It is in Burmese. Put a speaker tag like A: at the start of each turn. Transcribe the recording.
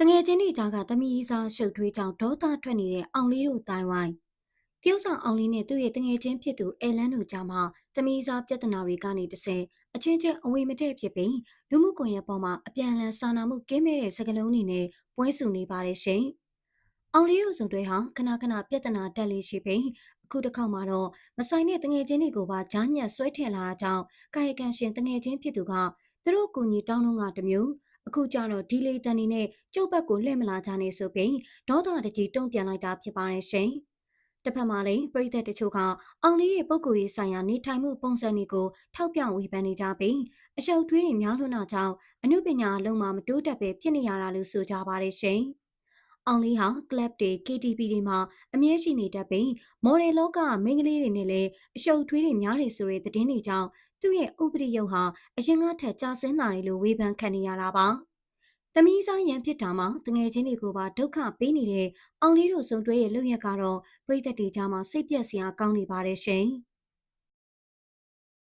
A: တငယ်ချင်းတွေကြားကသမီးစားရှုပ်ထွေးကြောင့်ဒေါသထွက်နေတဲ့အောင်လေးတို့တိုင်ဝိုင်းတရုတ်ဆောင်အောင်လေးနဲ့သူ့ရဲ့တငယ်ချင်းဖြစ်သူအဲလန်းတို့ကြားမှာသမီးစားပြဿနာတွေကနေတဆင့်အချင်းချင်းအဝေမတည့်ဖြစ်ပြီးလူမှုကွန်ရက်ပေါ်မှာအပြန်အလှန်စာနာမှုကင်းမဲ့တဲ့စကားလုံးတွေနဲ့ပွဲစုနေပါတယ်ရှင်။အောင်လေးတို့စုံတွဲဟာခဏခဏပြဿနာတက်လေးရှိပြီးအခုတစ်ခေါက်မှာတော့မဆိုင်တဲ့တငယ်ချင်းတွေကိုပါဂျားညက်ဆွဲထည့်လာတာကြောင့်ကာယကံရှင်တငယ်ချင်းဖြစ်သူကသူတို့ကိုကြီးတောင်းတော့ကတမျိုးအခုကျတော့ဒီလေတန်နေနဲ့ကျုပ်ဘက်ကိုလှည့်မလာကြနဲ့ဆိုပြီးဒေါသတကြီးတုံ့ပြန်လိုက်တာဖြစ်ပါတယ်ရှင်။တစ်ဖက်မှာလည်းပြည်သက်တချို့ကအောင်လေးရဲ့ပုဂ္ဂိုလ်ရေးဆိုင်ရာနေထိုင်မှုပုံစံတွေကိုထောက်ပြဝေဖန်နေကြပြီးအရှုပ်ထွေးတွေများလွန်းတာကြောင့်အမှုပညာအလုံးမှာမတိုးတက်ပဲဖြစ်နေရတာလို့ဆိုကြပါတယ်ရှင်။အောင်လေးဟာကလပ်တွေ KTV တွေမှာအမြဲရှိနေတတ်ပြီးမော်ဒယ်လောကမိန်းကလေးတွေနဲ့လည်းအရှုပ်ထွေးတွေများတယ်ဆိုတဲ့သတင်းတွေကြောင့်သူ့ရဲ့ဥပဒေရုပ်ဟာအရင်ကထက်ကျဆင်းလာတယ်လို့ဝေဖန်ခံနေရတာပါ။သမီးစားရန်ဖြစ်တာမှာတငယ်ချင်းတွေကိုပါဒုက္ခပေးနေတဲ့အောင်လေးတို့စုံတွဲရဲ့လုပ်ရက်ကတော့ပြည်သက်တွေကြားမှာစိတ်ပြက်စရာကောင်းနေပါတယ်ရှင်။